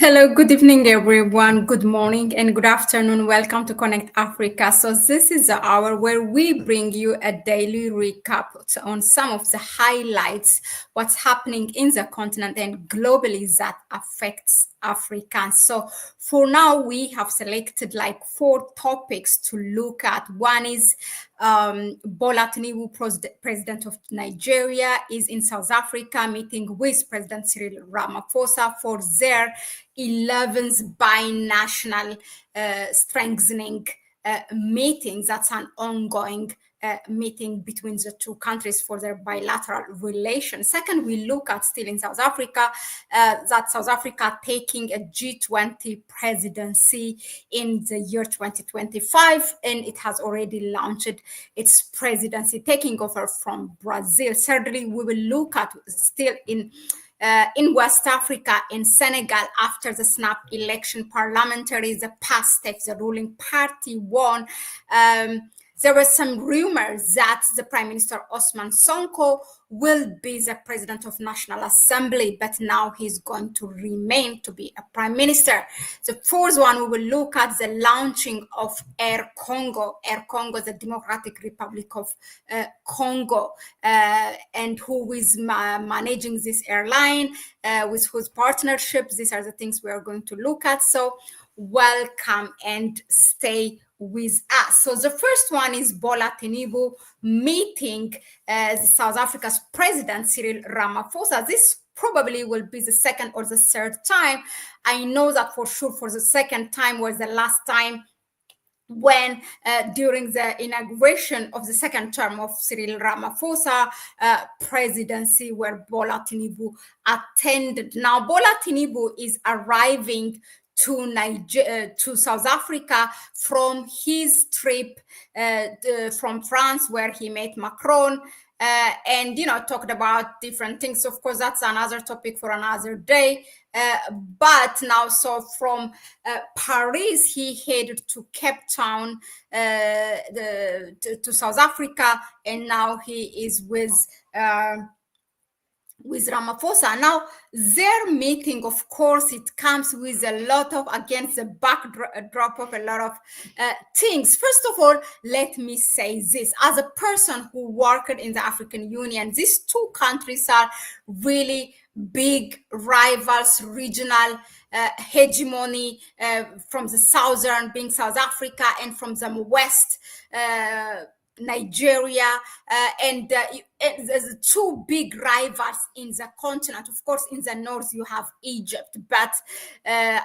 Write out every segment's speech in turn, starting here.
Hello, good evening, everyone. Good morning and good afternoon. Welcome to Connect Africa. So, this is the hour where we bring you a daily recap on some of the highlights, what's happening in the continent and globally that affects Africans. So, for now, we have selected like 4 topics to look at. One is Bola Tinibu, president of Nigeria, is in South Africa meeting with President Cyril Ramaphosa for their 11th binational strengthening meeting. That's an ongoing meeting between the two countries for their bilateral relations. Second, we look at still in South Africa, that South Africa taking a G20 presidency in the year 2025, and it has already launched its presidency, taking over from Brazil. Thirdly, we will look at still in West Africa, in Senegal, after the snap election, parliamentary, the past steps, the ruling party won. There were some rumors that the Prime Minister Ousmane Sonko will be the President of National Assembly, but now he's going to remain to be a Prime Minister. The fourth one, we will look at the launching of Air Congo. Air Congo, the Democratic Republic of Congo, and who is managing this airline, with whose partnership. These are the things we are going to look at. So welcome and stay with us. So the first one is Bola Tinibu meeting South Africa's President Cyril Ramaphosa. This probably will be the second or the third time. I know that for sure for the second time was the last time when during the inauguration of the second term of Cyril Ramaphosa presidency, where Bola Tinibu attended. Now, Bola Tinibu is arriving to South Africa from his trip from France, where he met Macron, and talked about different things. Of course, that's another topic for another day. But now, so from Paris, he headed to Cape Town, to South Africa, and now he is with Ramaphosa. Now, their meeting, of course, it comes with a lot of, against the backdrop of a lot of things. First of all, let me say this. As a person who worked in the African Union, these two countries are really big rivals, regional hegemony, from the southern being South Africa, and from the west, Nigeria, and there's two big rivals in the continent. Of course, in the north you have Egypt, but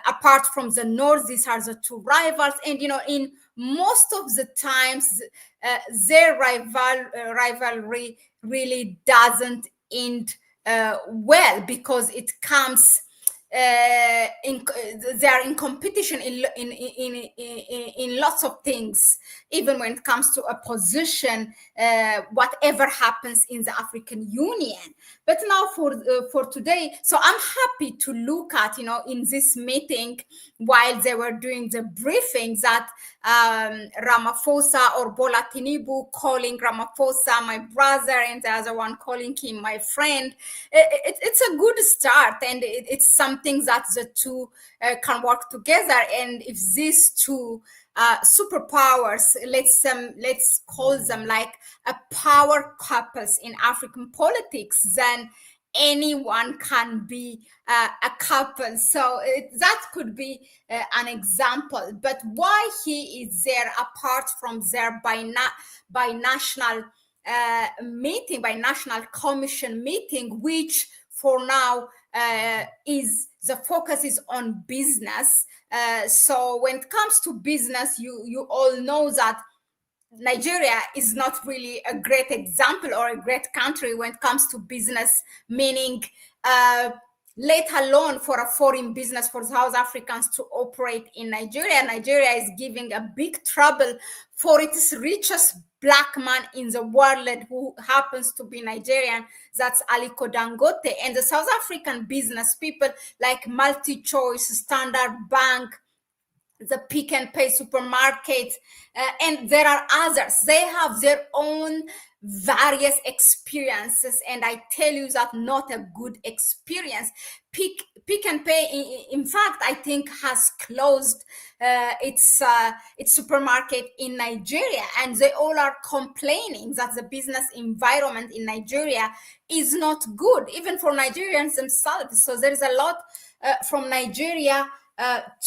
apart from the north, these are the two rivals. And in most of the times, their rivalry really doesn't end well, because it comes they are in competition in lots of things, even when it comes to a position, whatever happens in the African Union. But now for today, so I'm happy to look at, in this meeting, while they were doing the briefing, that Ramaphosa or Bola Tinibu calling Ramaphosa my brother, and the other one calling him my friend. It's a good start, and it's something that the two can work together. And if these two superpowers, let's call them like a power couples in African politics, then anyone can be a couple. So that could be an example. But why he is there, apart from their binational meeting, by National Commission meeting, which for now is the focus is on business. So when it comes to business, you all know that Nigeria is not really a great example or a great country when it comes to business, meaning let alone for a foreign business for South Africans to operate in Nigeria. Nigeria is giving a big trouble for its richest black man in the world, who happens to be Nigerian. That's Aliko Dangote. And the South African business people like MultiChoice, Standard Bank, the Pick and Pay supermarket, and there are others. They have their own various experiences, and I tell you that not a good experience. Pick Pick and Pay, in fact, I think has closed its supermarket in Nigeria, and they all are complaining that the business environment in Nigeria is not good, even for Nigerians themselves. So there is a lot from Nigeria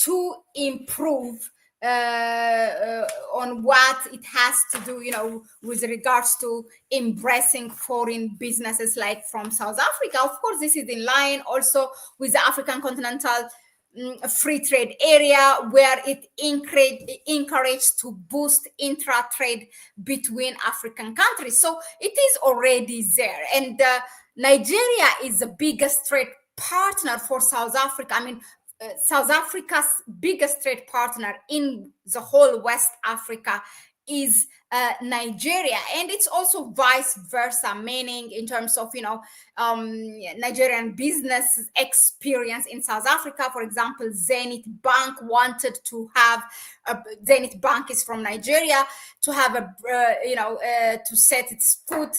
to improve on what it has to do, with regards to embracing foreign businesses like from South Africa. Of course, this is in line also with the African continental free trade area, where it encouraged to boost intra-trade between African countries. So it is already there. And Nigeria is the biggest trade partner for South Africa. I mean, South Africa's biggest trade partner in the whole West Africa is Nigeria, and it's also vice versa, meaning in terms of Nigerian business experience in South Africa. For example, Zenith Bank wanted to have Zenith Bank is from Nigeria, to have to set its foot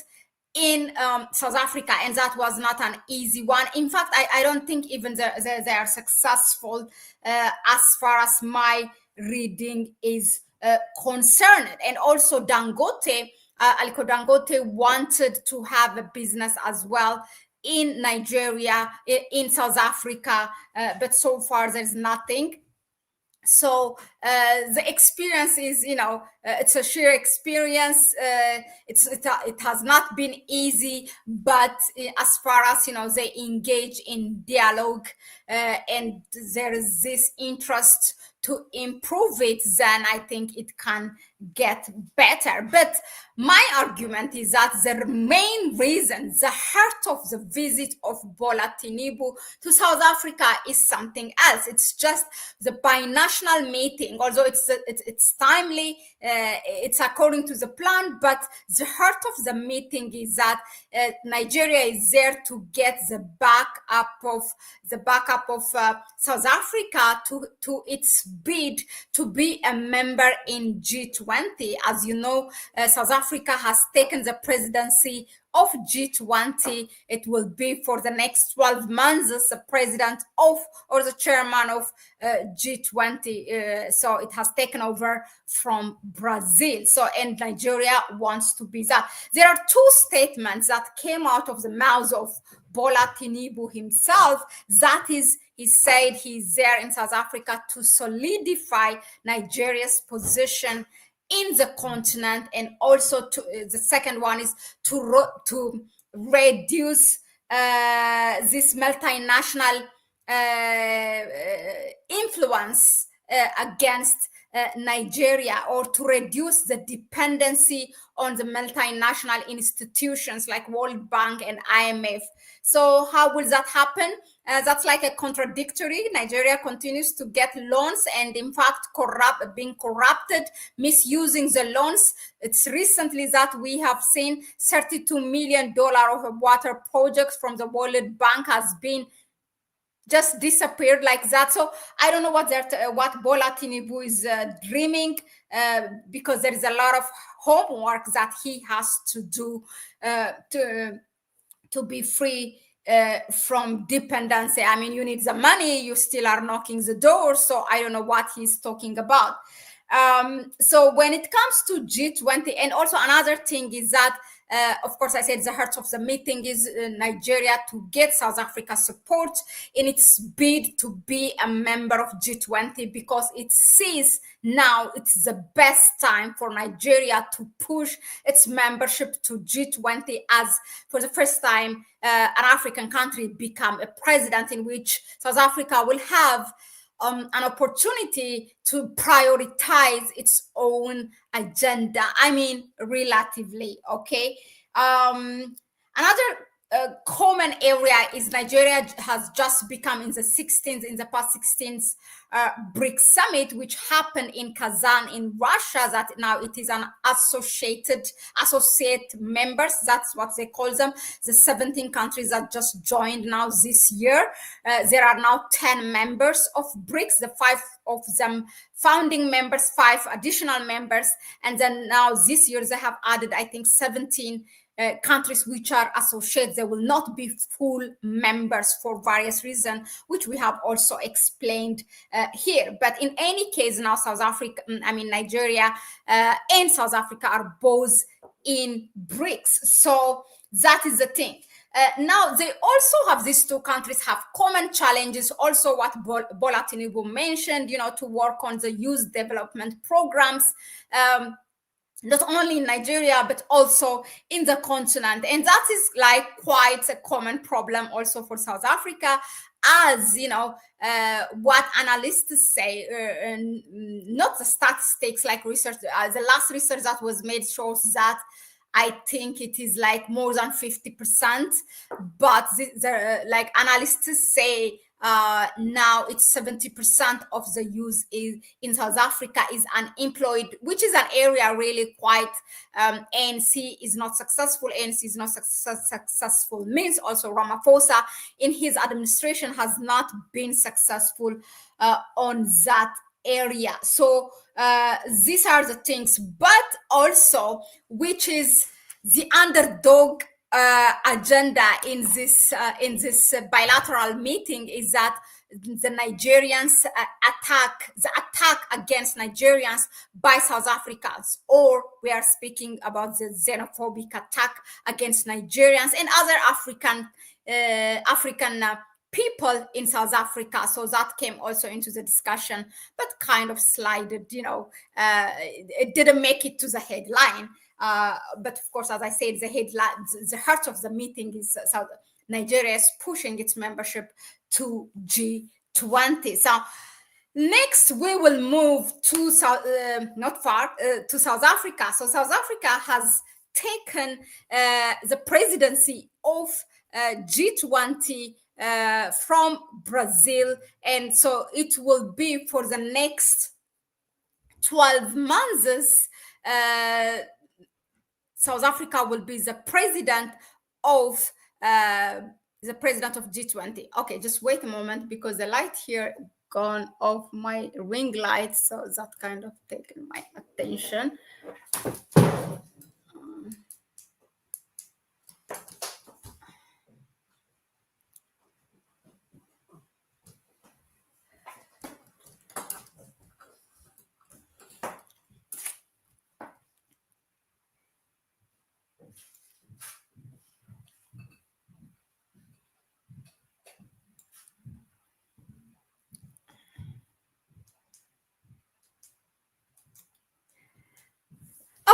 in South Africa, and that was not an easy one. In fact, I don't think even they are successful as far as my reading is concerned. And also Dangote, Aliko Dangote wanted to have a business as well in Nigeria, in South Africa, but so far there's nothing. So the experience is, it's a sheer experience. It has not been easy, but as far as they engage in dialogue and there is this interest to improve it, then I think it can get better. But my argument is that the main reason, the heart of the visit of Bola Tinibu to South Africa is something else. It's just the binational meeting, although it's timely, it's according to the plan, but the heart of the meeting is that Nigeria is there to get the backup of South Africa to its bid to be a member in G20. As you know, South Africa has taken the presidency of G20. It will be for the next 12 months as the president of, or the chairman of G20. So it has taken over from Brazil. So, and Nigeria wants to be that. There are two statements that came out of the mouth of Bola Tinibu himself. That is, he said he's there in South Africa to solidify Nigeria's position in the continent, and also the second one is to reduce this multinational influence against Nigeria, or to reduce the dependency on the multinational institutions like World Bank and IMF. So how will that happen? That's like a contradictory. Nigeria continues to get loans and in fact being corrupted, misusing the loans. It's recently that we have seen $32 million of a water project from the World Bank has been just disappeared like that. So I don't know what Bola Tinibu is dreaming, because there is a lot of homework that he has to do to be free from dependency. I mean, you need the money, you still are knocking the door. So I don't know what he's talking about. So when it comes to G20, and also another thing is that, of course, I said the heart of the meeting is Nigeria to get South Africa support in its bid to be a member of G20, because it sees now it's the best time for Nigeria to push its membership to G20, as for the first time an African country become a president, in which South Africa will have an opportunity to prioritize its own agenda. I mean, relatively, okay? Another common area is Nigeria has just become in the past 16th BRICS summit, which happened in Kazan in Russia, that now it is an associate members. That's what they call them. The 17 countries that just joined now this year. There are now 10 members of BRICS, the 5 of them founding members, 5 additional members. And then now this year they have added, I think, 17 countries which are associates. They will not be full members for various reasons, which we have also explained here. But in any case, now Nigeria and South Africa are both in BRICS. So that is the thing. Now, they also have, these two countries have common challenges. Also, what Bola Tinibu mentioned, to work on the youth development programs. Not only in Nigeria, but also in the continent. And that is like quite a common problem also for South Africa, as what analysts say, not the statistics like research, the last research that was made shows that I think it is like more than 50%, but like analysts say now it's 70% of the youth in South Africa is unemployed, which is an area really quite ANC is not successful. ANC is not successful means also Ramaphosa in his administration has not been successful on that area. So these are the things, but also which is the underdog agenda in this bilateral meeting is that the Nigerians the attack against Nigerians by South Africans, or we are speaking about the xenophobic attack against Nigerians and other African people in South Africa. So that came also into the discussion, but kind of slided, it didn't make it to the headline. But of course, as I said, the headline, the heart of the meeting is Nigeria is pushing its membership to G20. So next, we will move to to South Africa. So South Africa has taken the presidency of G20 from Brazil, and so it will be for the next 12 months. South Africa will be the president of G20. Okay, just wait a moment because the light here gone off, my ring light, so that kind of taken my attention.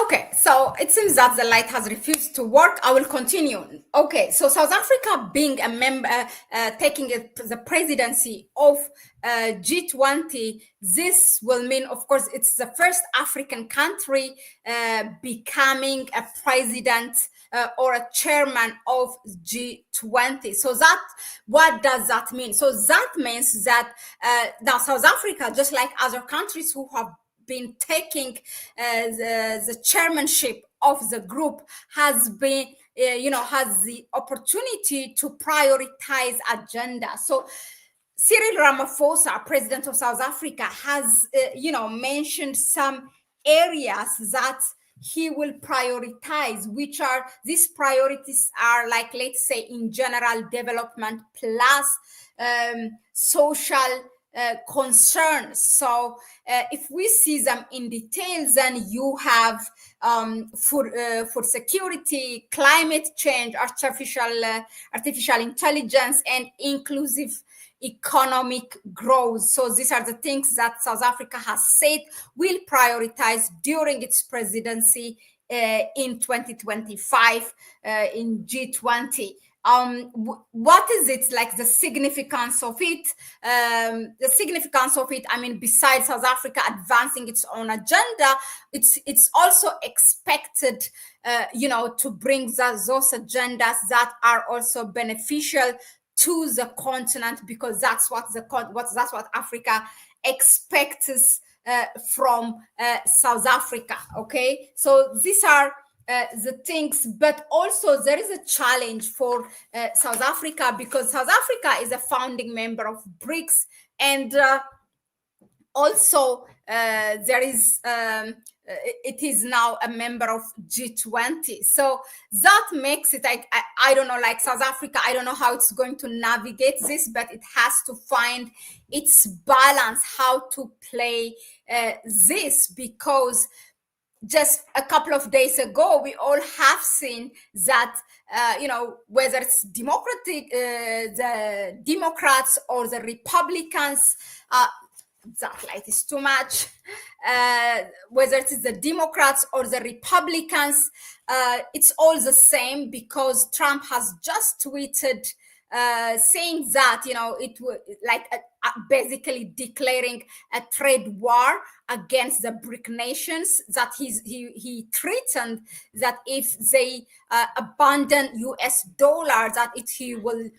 Okay, so it seems that the light has refused to work. I will continue. Okay, so South Africa being a member, taking the presidency of G20, this will mean, of course, it's the first African country becoming a president or a chairman of G20. So what does that mean? So that means that now South Africa, just like other countries who have been taking the chairmanship of the group, has been has the opportunity to prioritize agenda. So Cyril Ramaphosa, president of South Africa, has mentioned some areas that he will prioritize, which are, these priorities are like, let's say, in general development plus social concerns. So if we see them in detail, then you have for security, climate change, artificial intelligence, and inclusive economic growth. So these are the things that South Africa has said will prioritize during its presidency in 2025 in G20. What is it like, the significance of it? I mean, besides South Africa advancing its own agenda, it's also expected, to bring those agendas that are also beneficial to the continent, because that's what Africa expects from South Africa. Okay, so these are the things, but also there is a challenge for South Africa, because South Africa is a founding member of BRICS, and also there is it is now a member of G20. So that makes it like, I don't know, like South Africa, I don't know how it's going to navigate this, but it has to find its balance, how to play this, because just a couple of days ago, we all have seen that, whether it's the Democrats or the Republicans, that light is too much. Whether it is the Democrats or the Republicans, it's all the same, because Trump has just tweeted saying that, it would like basically declaring a trade war against the BRIC nations, that he threatened that if they abandon US dollar, that he will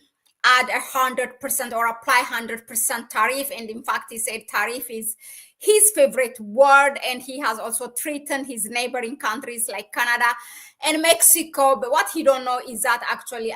add 100% or apply 100% tariff. And in fact, he said tariff is his favorite word, and he has also threatened his neighboring countries like Canada and Mexico. But what he don't know is that actually,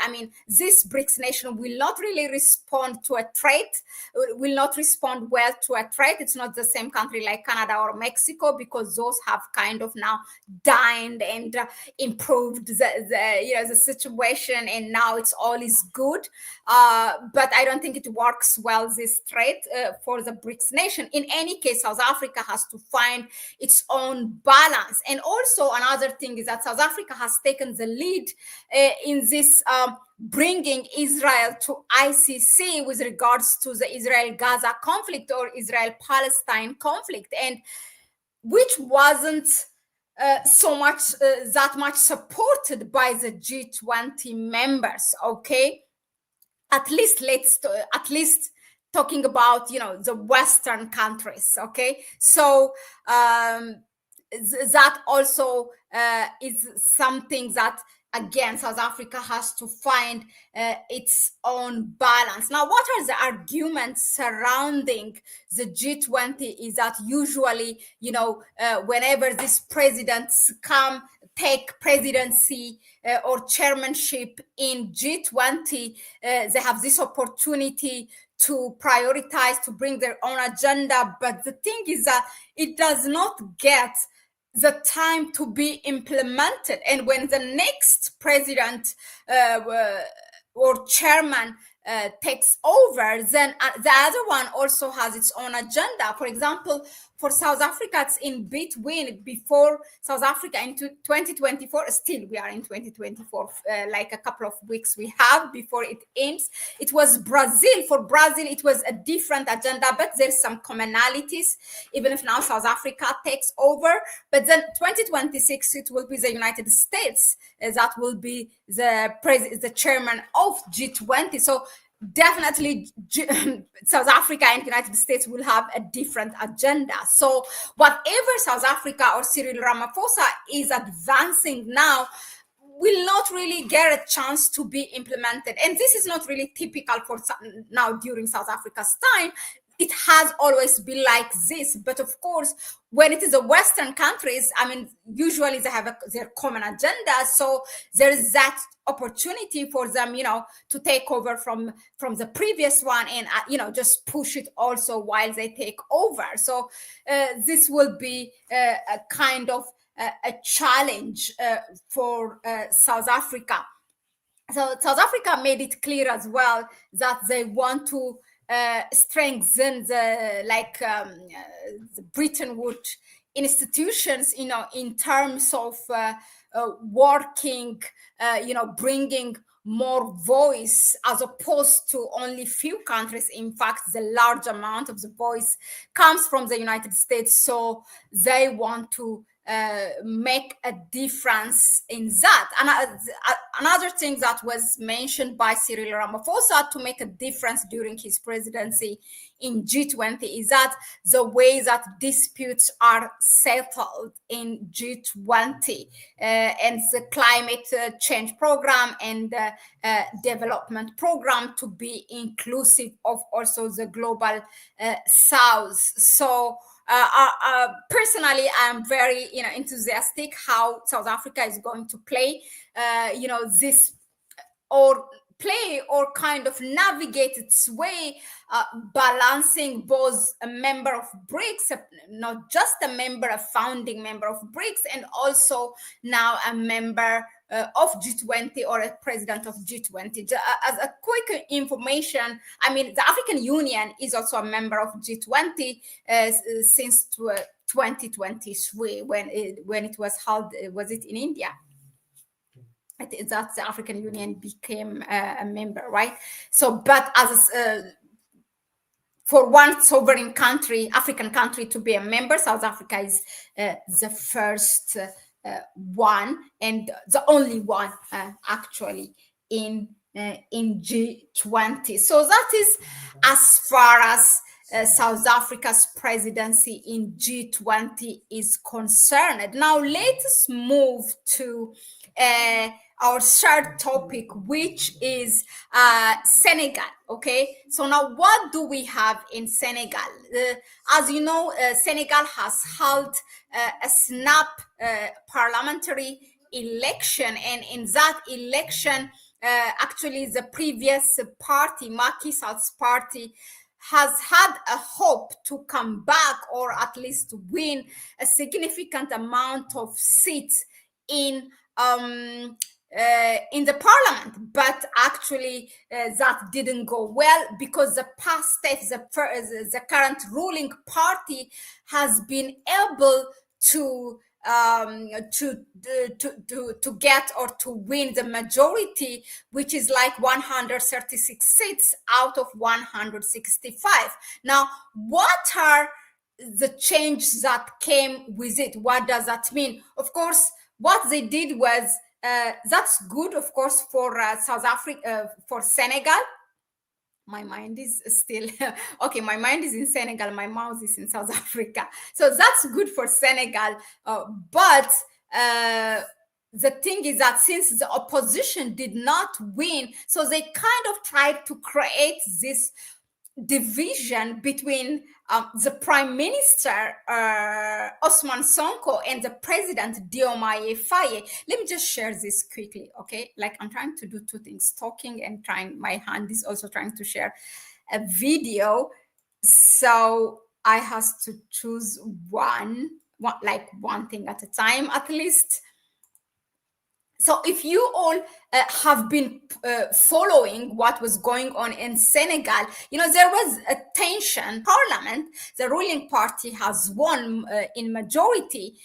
this BRICS nation will not really respond to a threat, will not respond well to a threat. It's not the same country like Canada or Mexico, because those have kind of now dined and improved the situation, and now it's all is good. But I don't think it works well, this threat for the BRICS nation. In any case, South Africa has to find its own balance. And also another thing is that South Africa has taken the lead in this bringing Israel to ICC with regards to the Israel-Gaza conflict or Israel-Palestine conflict, and which wasn't that much supported by the G20 members. Okay, at least talking about the Western countries. Okay, so that also is something that, again, South Africa has to find its own balance. Now, what are the arguments surrounding the G20 is that usually, whenever these presidents take presidency or chairmanship in G20, they have this opportunity to prioritize, to bring their own agenda. But the thing is that it does not get the time to be implemented. And when the next president or chairman takes over, then the other one also has its own agenda. For example, for South Africa, it's in between. Before South Africa in 2024, still we are in 2024, like a couple of weeks we have before it ends. It was Brazil. For Brazil, it was a different agenda, but there's some commonalities, even if now South Africa takes over. But then 2026, it will be the United States that will be the chairman of G20. So definitely South Africa and United States will have a different agenda. So whatever South Africa or Cyril Ramaphosa is advancing now will not really get a chance to be implemented. And this is not really typical for now during South Africa's time. It has always been like this. But of course, when it is the Western countries, usually they have their common agenda. So there is that opportunity for them, to take over from the previous one and, just push it also while they take over. So this will be a kind of a challenge for South Africa. So South Africa made it clear as well that they want to strengthen the Bretton Woods institutions, in terms of working, bringing more voice, as opposed to only few countries. In fact, the large amount of the voice comes from the United States. So they want to make a difference in that. And another thing that was mentioned by Cyril Ramaphosa to make a difference during his presidency in G20 is that the way that disputes are settled in G20 and the climate change program and the development program to be inclusive of also the global South. So personally, I'm very enthusiastic how South Africa is going to play this, or play or kind of navigate its way, balancing both a member of BRICS, not just a member, a founding member of BRICS, and also now a member of G20 or a president of G20. As a quick information, I mean, the African Union is also a member of G20 since 2023 when it was held. Was it in India? That the African Union became a member, right? So, but as for one sovereign country, African country, to be a member, South Africa is the first one and the only one actually in G20. So that is as far as South Africa's presidency in G20 is concerned. Now let us move to our third topic, which is Senegal. Okay, so now what do we have in Senegal? As you know, Senegal has held a snap parliamentary election, and in that election, actually the previous party, Macky Sall's party, has had a hope to come back or at least win a significant amount of seats in the parliament, but actually that didn't go well because the past state, the current ruling party has been able to get or to win the majority, which is like 136 seats out of 165. Now, what are the changes that came with it? What does that mean? Of course, what they did was that's good, of course, for South Africa, for Senegal. My mind is still okay. My mind is in Senegal. My mouth is in South Africa. So that's good for Senegal. But the thing is that since the opposition did not win, so they kind of tried to create this division between the Prime Minister Ousmane Sonko and the President Diomaye Faye. Let me just share this quickly, okay? Like I'm trying to do two things, talking and trying. My hand is also trying to share a video, so I have to choose one thing at a time at least. So if you all have been following what was going on in Senegal, you know, there was a tension. Parliament, the ruling party has won in majority.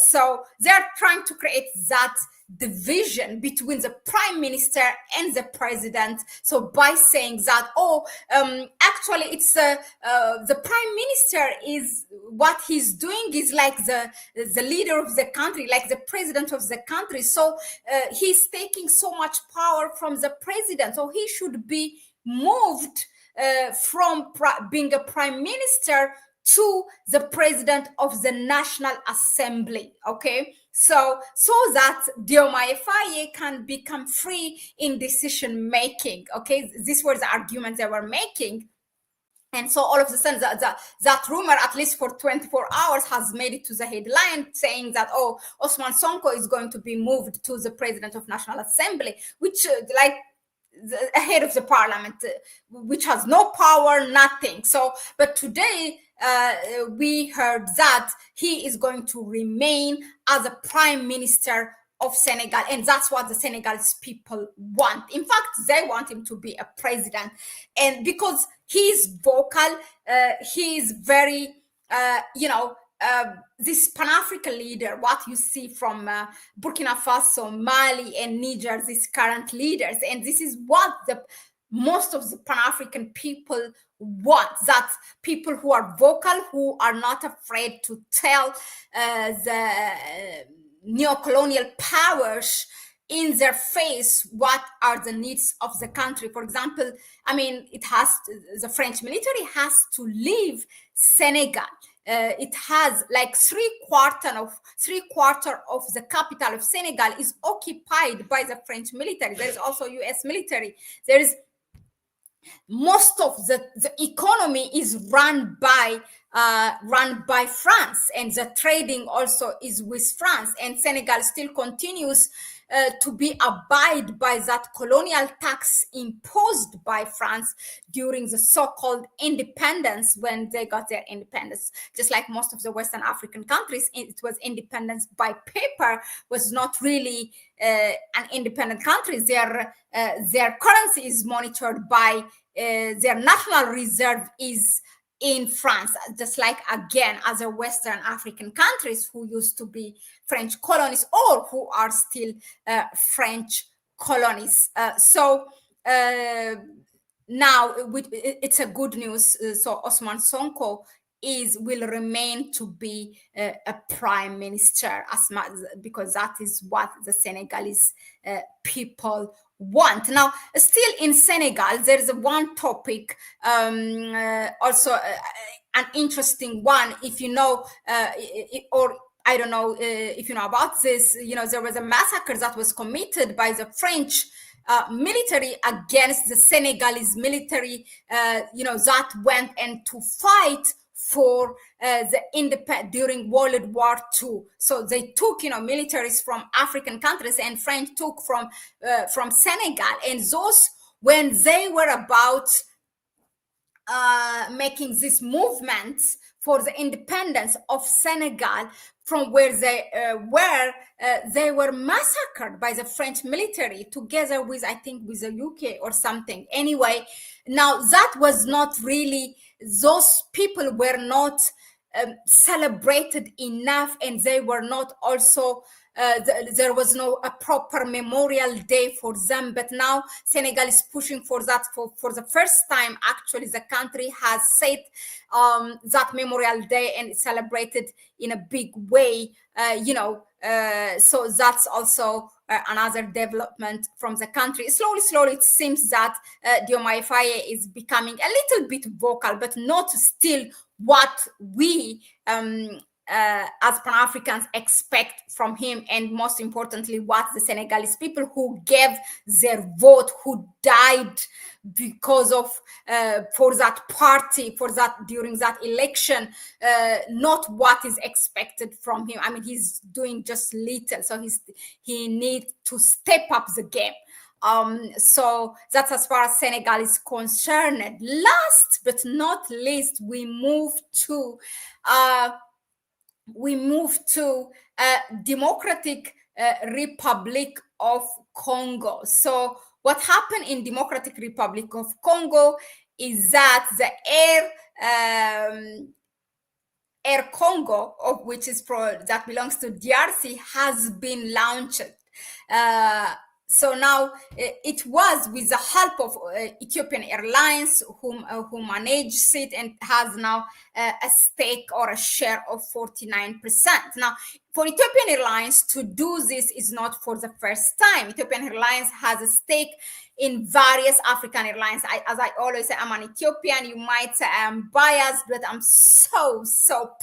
So they're trying to create that division between the prime minister and the president. So by saying that, actually it's the prime minister is what he's doing is like the leader of the country, like the president of the country. So he's taking so much power from the president. So he should be moved from being a prime minister to the president of the National Assembly, okay? So that Diomaye Faye can become free in decision making, okay? These were the arguments they were making. And so all of a sudden, that rumor, at least for 24 hours, has made it to the headline saying that, Ousmane Sonko is going to be moved to the president of National Assembly, which the head of the parliament, which has no power, nothing. So, but today we heard that he is going to remain as a prime minister of Senegal, and that's what the Senegalese people want. In fact, they want him to be a president, and because he's vocal, he's very, this Pan-African leader, what you see from Burkina Faso, Mali, and Niger, these current leaders, and this is what most of the Pan-African people want, that people who are vocal, who are not afraid to tell the neo-colonial powers in their face what are the needs of the country. For example, I mean, the French military has to leave Senegal. It has like three quarter of the capital of Senegal is occupied by the French military. There is also U.S. military. There is most of the economy is run by France, and the trading also is with France, and Senegal still continues to be abide by that colonial tax imposed by France during the so-called independence, when they got their independence. Just like most of the Western African countries, it was independence by paper, was not really an independent country. Their currency is monitored by their national reserve is in France, just like, again, other Western African countries who used to be French colonies or who are still French colonies. So now it's a good news. So Ousmane Sonko will remain to be a prime minister, because that is what the Senegalese people want. Now, still in Senegal, there is one topic, also an interesting one. If you know, or I don't know if you know about this, there was a massacre that was committed by the French military against the Senegalese military, that went and to fight for during World War II. So they took, militaries from African countries, and French took from Senegal. And those, when they were about making this movement for the independence of Senegal, from where they were massacred by the French military, together with, I think, with the UK or something. Anyway, now that was not really, those people were not celebrated enough, and they were not also there was no a proper memorial day for them. But now Senegal is pushing for that. For the first time, actually, the country has set that memorial day, and it's celebrated in a big way. So that's also another development from the country. Slowly, it seems that Diomaye Faye is becoming a little bit vocal, but not still what we as Pan-Africans expect from him, and most importantly, what the Senegalese people who gave their vote, who died because of for that party, for that during that election, not what is expected from him. I mean, he's doing just little, so he needs to step up the game. So that's as far as Senegal is concerned. Last but not least, we move to Democratic Republic of Congo. So what happened in Democratic Republic of Congo is that the Air Congo, of which is that belongs to DRC, has been launched. So now it was with the help of Ethiopian Airlines, who manages it and has now a stake or a share of 49%. Now, for Ethiopian Airlines to do this is not for the first time. Ethiopian Airlines has a stake in various African airlines. As I always say, I'm an Ethiopian. You might say I'm biased, but I'm so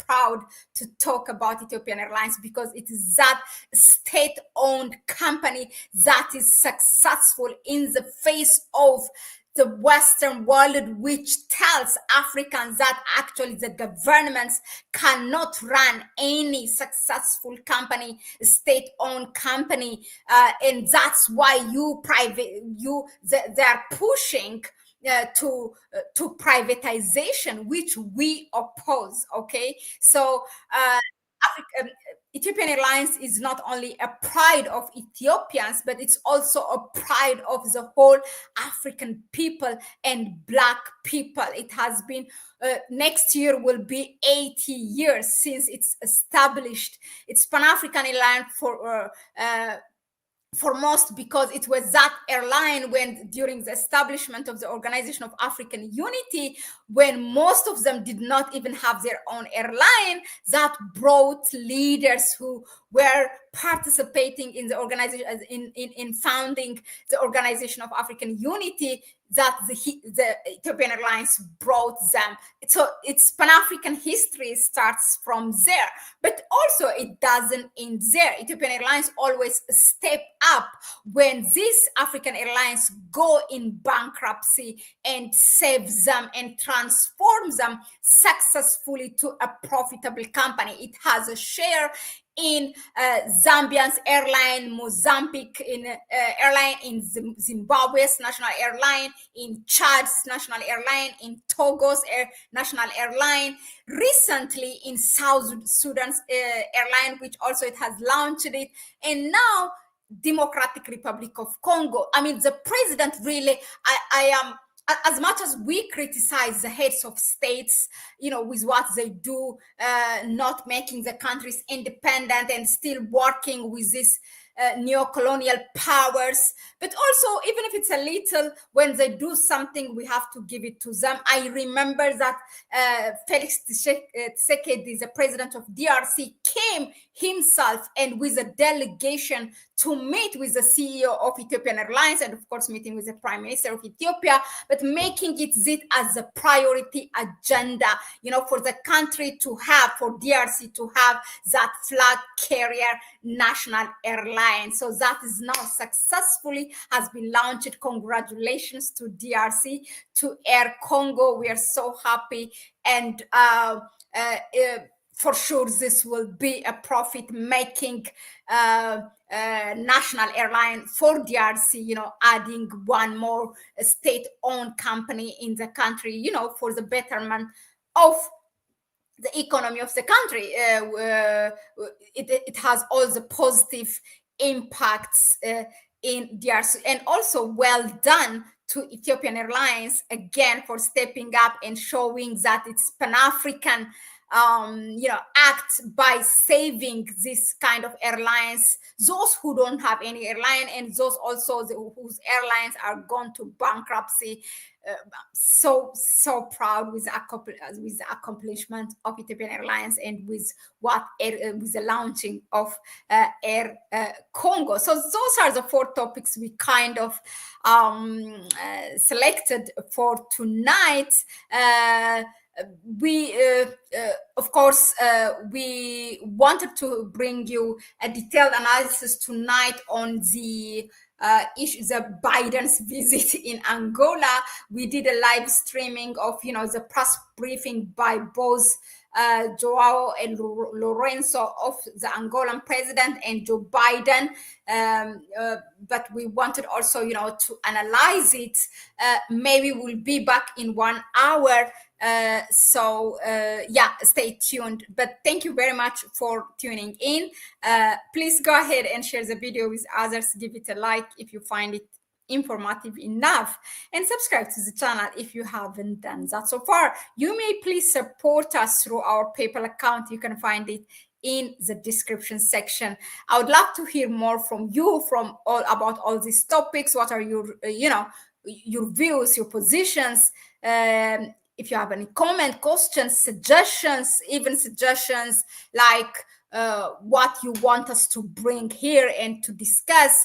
proud to talk about Ethiopian Airlines, because it is that state-owned company that is successful in the face of the Western world, which tells Africans that actually the governments cannot run any successful company, state-owned company, and that's why they're pushing to privatization, which we oppose. Okay, so Ethiopian Airlines is not only a pride of Ethiopians, but it's also a pride of the whole African people and Black people. It has been, next year will be 80 years since it's established. It's Pan-African Airline foremost because it was that airline when during the establishment of the Organization of African Unity, when most of them did not even have their own airline, that brought leaders who were participating in the organization, in founding the Organization of African Unity, that the Ethiopian Airlines brought them. So its Pan-African history starts from there, but also it doesn't end there. Ethiopian Airlines always step up when these African airlines go in bankruptcy and save them and transform them successfully to a profitable company. It has a share in Zambian's airline, Mozambique in airline, in Zimbabwe's national airline, in Chad's national airline, in Togo's national airline, recently in South Sudan's airline, which also it has launched it, and now Democratic Republic of Congo. I mean, the president really, I am, as much as we criticize the heads of states, with what they do, not making the countries independent and still working with this neo-colonial powers, but also, even if it's a little, when they do something, we have to give it to them. I remember that Felix Tshisekedi, the president of DRC, came himself and with a delegation to meet with the CEO of Ethiopian Airlines, and of course meeting with the Prime Minister of Ethiopia, but making it as a priority agenda, for the country to have, for DRC to have that flag carrier national airline. So that is now successfully has been launched. Congratulations to DRC, to Air Congo. We are so happy, and for sure this will be a profit-making national airline for DRC, adding one more state-owned company in the country, for the betterment of the economy of the country. It has all the positive impacts in DRC, and also well done to Ethiopian Airlines again for stepping up and showing that it's Pan-African act by saving this kind of airlines, those who don't have any airline, and those also whose airlines are gone to bankruptcy. So proud with the accomplishment of Ethiopian Airlines, and with with the launching of Air Congo. So those are the 4 topics we kind of selected for tonight. We of course we wanted to bring you a detailed analysis tonight on the issue, the Biden's visit in Angola. We did a live streaming of the press briefing by both Joao and Lorenzo of the Angolan president and Joe Biden, but we wanted also to analyze it. Maybe we'll be back in 1 hour, so stay tuned. But thank you very much for tuning in. Please go ahead and share the video with others. Give it a like if you find it informative enough, and subscribe to the channel if you haven't done that so far. You may please support us through our PayPal account. You can find it in the description section. I would love to hear more from you, about all these topics. What are your your views, your positions? If you have any comment, questions, suggestions, even suggestions like what you want us to bring here and to discuss,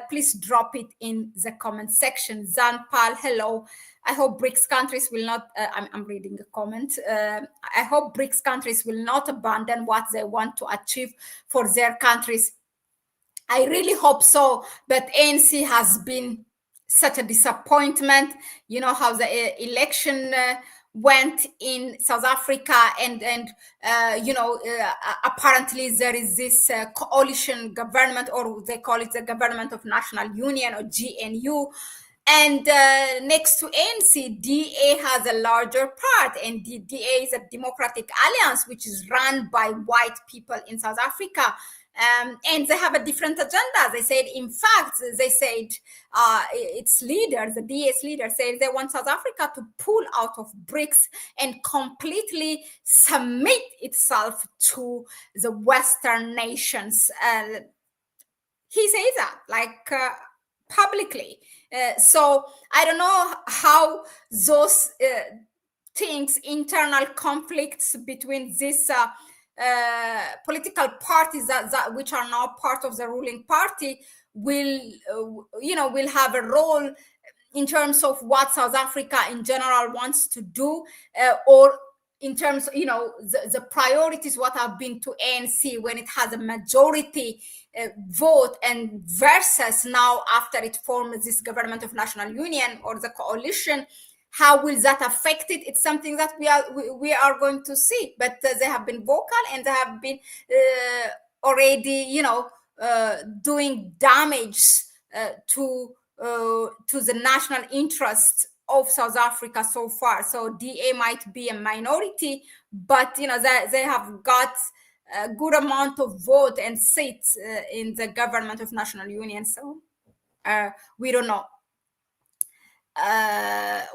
please drop it in the comment section. Zanpal, hello. I hope BRICS countries will not, I'm reading a comment. I hope BRICS countries will not abandon what they want to achieve for their countries. I really hope so, but ANC has been such a disappointment. You know how the election went in South Africa, and apparently there is this coalition government, or they call it the Government of National Union, or GNU. And next to ANC, DA has a larger part, and the DA is a democratic alliance which is run by white people in South Africa. And they have a different agenda. They said, in fact, its leaders, the DA's leader, said they want South Africa to pull out of BRICS and completely submit itself to the Western nations. He says that, publicly. So I don't know how those things, internal conflicts between these political parties that which are now part of the ruling party will have a role in terms of what South Africa in general wants to do, or in terms of the priorities what have been to ANC when it has a majority vote, and versus now after it forms this Government of National Union or the coalition. How will that affect it? It's something that we are going to see. But they have been vocal, and they have been already, doing damage to the national interest of South Africa so far. So DA might be a minority, but they have got a good amount of vote and seats in the government of national union. So we don't know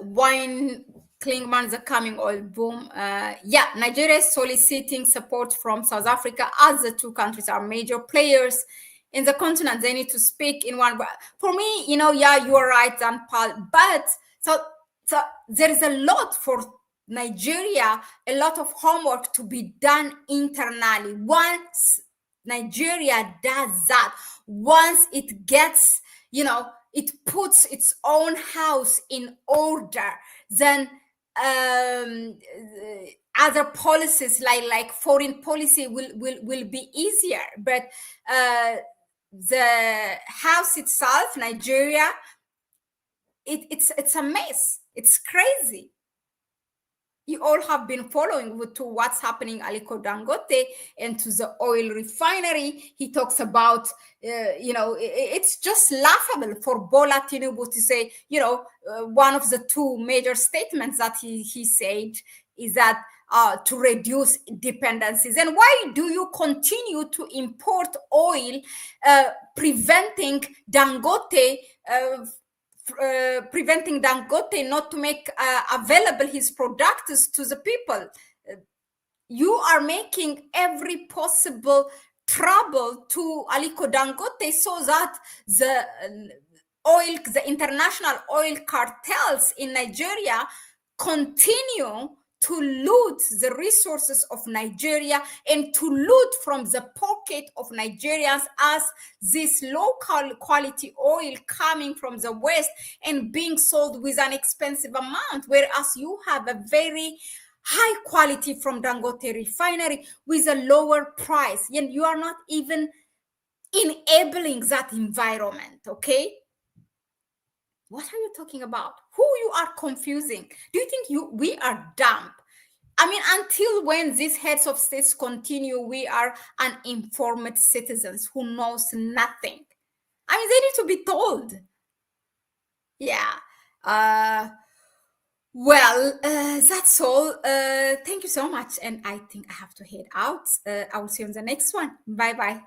when Klingman's coming oil boom. Nigeria is soliciting support from South Africa, as the two countries are major players in the continent. They need to speak in one. For me, you are right, Dan Paul. But so there is a lot for Nigeria, a lot of homework to be done internally. Once Nigeria does that, once it gets, it puts its own house in order, then other policies like foreign policy will be easier. But the house itself, Nigeria, it's a mess. It's crazy. You all have been following to what's happening Aliko Dangote and to the oil refinery. He talks about, it's just laughable for Bola Tinibu to say, one of the two major statements that he said is that to reduce dependencies. And why do you continue to import oil, preventing Dangote not to make available his products to the people? You are making every possible trouble to Aliko Dangote so that the international oil cartels in Nigeria continue to loot the resources of Nigeria and to loot from the pocket of Nigerians, as this local quality oil coming from the West and being sold with an expensive amount, whereas you have a very high quality from Dangote refinery with a lower price, and you are not even enabling that environment. Okay, what are you talking about? Who you are confusing? Do you think we are dumb? I mean, until when these heads of states continue, we are uninformed citizens who knows nothing. I mean, they need to be told. Yeah. That's all. Thank you so much. And I think I have to head out. I will see you on the next one. Bye-bye.